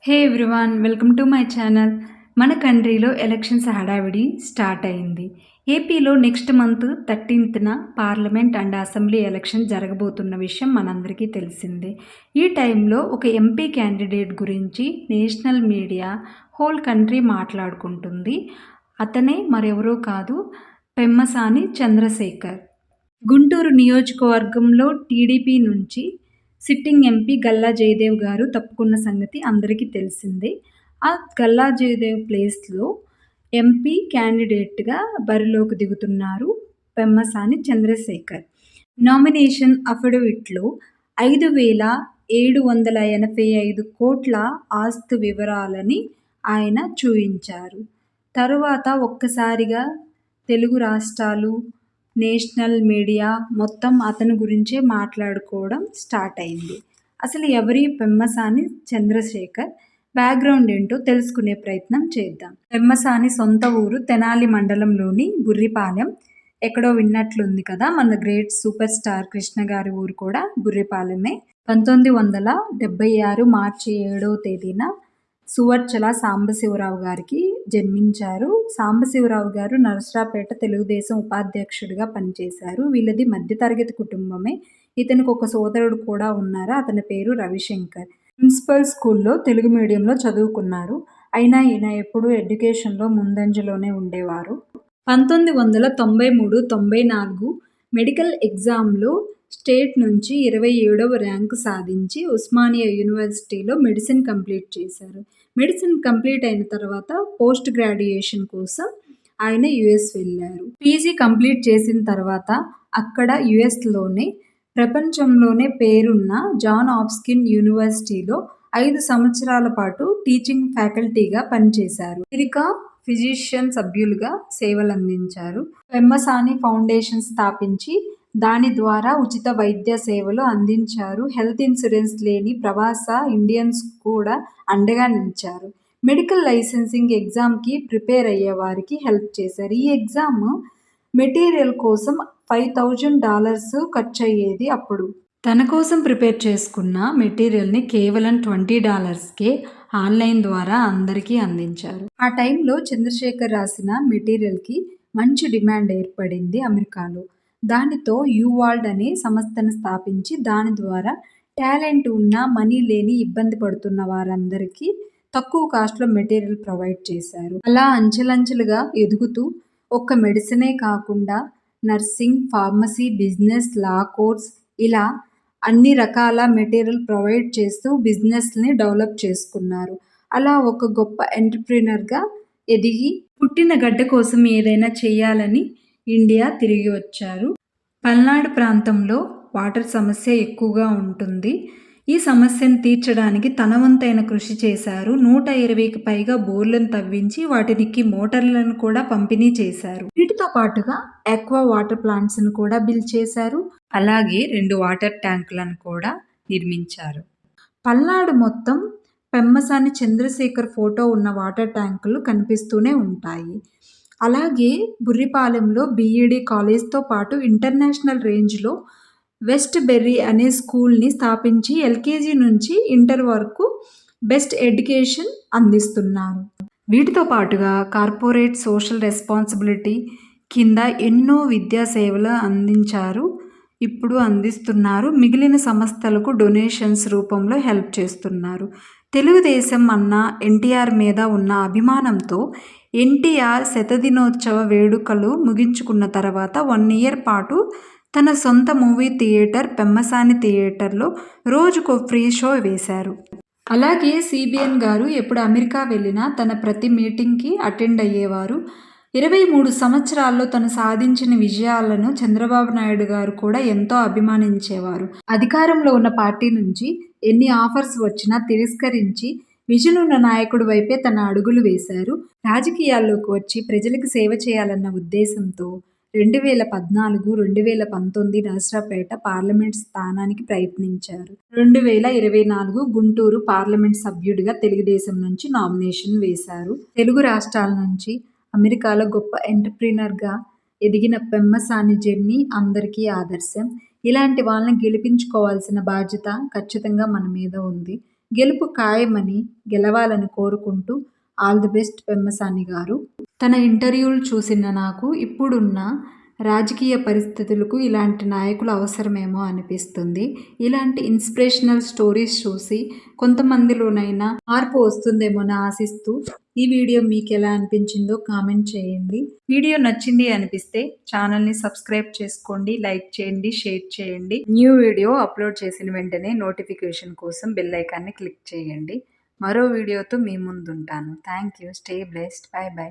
Hey everyone welcome to my channel. మన కంట్రీలో elections హడావిడి స్టార్ట్ అయింది. ఏపీలో నెక్స్ట్ మంత్ 13న పార్లమెంట్ అండ్ అసెంబ్లీ ఎలక్షన్ జరగబోతున్న విషయం మనందరికీ తెలిసిందే. ఈ టైంలో ఒక ఎంపీ క్యాండిడేట్ గురించి నేషనల్ మీడియా హోల్ కంట్రీ మాట్లాడుకుంటుంది. అతనే మరెవరో కాదు, పెమ్మసాని చంద్రశేఖర్. గుంటూరు నియోజకవర్గంలో టీడీపీ నుంచి సిట్టింగ్ ఎంపీ గల్లా జయదేవ్ గారు తప్పుకున్న సంగతి అందరికీ తెలిసిందే. ఆ గల్లా జయదేవ్ ప్లేస్‌లో ఎంపీ క్యాండిడేట్‌గా బరిలోకి దిగుతున్నారు పెమ్మసాని చంద్రశేఖర్. నామినేషన్ అఫిడవిట్‌లో 5,785 కోట్ల ఆస్తు వివరాలని ఆయన చూయించారు. తరువాత ఒక్కసారిగా తెలుగు రాష్ట్రాలు, నేషనల్ మీడియా మొత్తం అతని గురించే మాట్లాడుకోవడం స్టార్ట్ అయింది. అసలు ఎవరి పెమ్మసాని చంద్రశేఖర్ బ్యాక్‌గ్రౌండ్ ఏంటో తెలుసుకునే ప్రయత్నం చేద్దాం. పెమ్మసాని సొంత ఊరు తెనాలి మండలంలోని బుర్రిపాలెం. ఎక్కడో విన్నట్లుంది కదా, మన గ్రేట్ సూపర్ స్టార్ కృష్ణ గారి ఊరు కూడా బుర్రిపాలెమే. 1976 మార్చి 7వ తేదీన సువర్చల సాంబశివరావు గారికి జన్మించారు. సాంబశివరావు గారు నరసరావుపేట తెలుగుదేశం ఉపాధ్యక్షుడిగా పనిచేశారు. వీళ్ళది మధ్యతరగతి కుటుంబమే. ఇతనికి ఒక సోదరుడు కూడా ఉన్నారు. అతని పేరు రవిశంకర్. మున్సిపల్ స్కూల్లో తెలుగు మీడియంలో చదువుకున్నారు. అయినా ఈయన ఎప్పుడూ ఎడ్యుకేషన్లో ముందంజలోనే ఉండేవారు. 1993-94 మెడికల్ ఎగ్జామ్లో స్టేట్ నుంచి 27వ ర్యాంకు సాధించి ఉస్మానియా యూనివర్సిటీలో మెడిసిన్ కంప్లీట్ చేశారు. మెడిసిన్ కంప్లీట్ అయిన తర్వాత పోస్ట్ గ్రాడ్యుయేషన్ కోసం ఆయన యుఎస్ వెళ్ళారు. పీజీ కంప్లీట్ చేసిన తర్వాత అక్కడ యుఎస్లోనే ప్రపంచంలోనే పేరున్న జాన్ హాప్కిన్స్ యూనివర్సిటీలో 5 సంవత్సరాల పాటు టీచింగ్ ఫ్యాకల్టీగా పనిచేశారు. అమెరికా ఫిజిషియన్ సభ్యులుగా సేవలందించారు. పెమ్మసాని ఫౌండేషన్ స్థాపించి దాని ద్వారా ఉచిత వైద్య సేవలు అందించారు. హెల్త్ ఇన్సూరెన్స్ లేని ప్రవాస ఇండియన్స్ కూడా అండగా నిలిచారు. మెడికల్ లైసెన్సింగ్ ఎగ్జామ్కి ప్రిపేర్ అయ్యే వారికి హెల్ప్ చేశారు. ఈ ఎగ్జామ్ మెటీరియల్ కోసం $5,000 ఖర్చు అయ్యేది అప్పుడు. తన కోసం ప్రిపేర్ చేసుకున్న మెటీరియల్ని కేవలం $20కే ఆన్లైన్ ద్వారా అందరికీ అందించారు. ఆ టైంలో చంద్రశేఖర్ రాసిన మెటీరియల్కి మంచి డిమాండ్ ఏర్పడింది అమెరికాలో. దానితో యువాల్డ్ అనే సంస్థను స్థాపించి దాని ద్వారా టాలెంట్ ఉన్నా మనీ లేని ఇబ్బంది పడుతున్న వారందరికీ తక్కువ కాస్ట్లో మెటీరియల్ ప్రొవైడ్ చేశారు. అలా అంచెలంచెలుగా ఎదుగుతూ ఒక్క మెడిసినే కాకుండా నర్సింగ్, ఫార్మసీ, బిజినెస్, లా కోర్స్ ఇలా అన్ని రకాల మెటీరియల్ ప్రొవైడ్ చేస్తూ బిజినెస్ని డెవలప్ చేసుకున్నారు. అలా ఒక గొప్ప ఎంటర్‌ప్రెన్యూర్‌గా ఎదిగి పుట్టిన గడ్డ కోసం ఏదైనా చేయాలని ఇండియా తిరిగి వచ్చారు. పల్నాడు ప్రాంతంలో వాటర్ సమస్య ఎక్కువగా ఉంటుంది. ఈ సమస్యను తీర్చడానికి తన వంతైన కృషి చేశారు. 120కి పైగా బోర్లను తవ్వించి వాటికి మోటార్లను కూడా పంపిణీ చేశారు. వీటితో పాటుగా ఆక్వా వాటర్ ప్లాంట్స్ను కూడా బిల్డ్ చేశారు. అలాగే 2 వాటర్ ట్యాంకులను కూడా నిర్మించారు. పల్నాడు మొత్తం పెమ్మసాని చంద్రశేఖర్ ఫోటో ఉన్న వాటర్ ట్యాంకులు కనిపిస్తూనే ఉంటాయి. అలాగే బుర్రిపాలెంలో బీఈడీ కాలేజ్తో పాటు ఇంటర్నేషనల్ రేంజ్లో వెస్ట్ బెర్రీ అనే స్కూల్ని స్థాపించి ఎల్కేజీ నుంచి ఇంటర్ వరకు బెస్ట్ ఎడ్యుకేషన్ అందిస్తున్నారు. వీటితో పాటుగా కార్పొరేట్ సోషల్ రెస్పాన్సిబిలిటీ కింద ఎన్నో విద్యా సేవలు అందించారు, ఇప్పుడు అందిస్తున్నారు. మిగిలిన సంస్థలకు డొనేషన్స్ రూపంలో హెల్ప్ చేస్తున్నారు. తెలుగుదేశం అన్న ఎన్టీఆర్ మీద ఉన్న అభిమానంతో ఎన్టీఆర్ శతదినోత్సవ వేడుకలు ముగించుకున్న తర్వాత 1 ఇయర్ పాటు తన సొంత మూవీ థియేటర్ పెమ్మసాని థియేటర్లో రోజుకో ఫ్రీ షో వేశారు. అలాగే సిబిఎన్ గారు ఎప్పుడు అమెరికా వెళ్ళినా తన ప్రతి మీటింగ్కి అటెండ్ అయ్యేవారు. 23 సంవత్సరాల్లో తను సాధించిన విజయాలను చంద్రబాబు నాయుడు గారు కూడా ఎంతో అభిమానించేవారు. అధికారంలో ఉన్న పార్టీ నుంచి ఎన్ని ఆఫర్స్ వచ్చినా తిరస్కరించి విజన్ ఉన్న నాయకుడి వైపే తన అడుగులు వేశారు. రాజకీయాల్లోకి వచ్చి ప్రజలకు సేవ చేయాలన్న ఉద్దేశంతో 2014-2019 నరసరావుపేట పార్లమెంట్ స్థానానికి ప్రయత్నించారు. 2024 గుంటూరు పార్లమెంట్ సభ్యుడిగా తెలుగుదేశం నుంచి నామినేషన్ వేశారు. తెలుగు రాష్ట్రాల నుంచి అమెరికాలో గొప్ప ఎంటర్‌ప్రెన్యూర్‌గా ఎదిగిన పెమ్మసాని జర్నీ అందరికీ ఆదర్శం. ఇలాంటి వాళ్ళని గెలిపించుకోవాల్సిన బాధ్యత ఖచ్చితంగా మన మీద ఉంది. గెలుపు ఖాయమని, గెలవాలని కోరుకుంటూ ఆల్ ది బెస్ట్ పెమ్మసాని గారు. తన ఇంటర్వ్యూలు చూసిన నాకు ఇప్పుడున్న రాజకీయ పరిస్థితులకు ఇలాంటి నాయకులు అవసరమేమో అనిపిస్తుంది. ఇలాంటి ఇన్స్పిరేషనల్ స్టోరీస్ చూసి కొంతమందిలోనైనా మార్పు వస్తుందేమోని ఆశిస్తూ ఈ వీడియో మీకు ఎలా అనిపించిందో కామెంట్ చేయండి. వీడియో నచ్చింది అనిపిస్తే ఛానల్ని సబ్స్క్రైబ్ చేసుకోండి, లైక్ చేయండి, షేర్ చేయండి. న్యూ వీడియో అప్లోడ్ చేసిన వెంటనే నోటిఫికేషన్ కోసం బెల్ ఐకాన్ని క్లిక్ చేయండి. మరో వీడియోతో మీ ముందుంటాను. Thank you. Stay blessed. Bye by.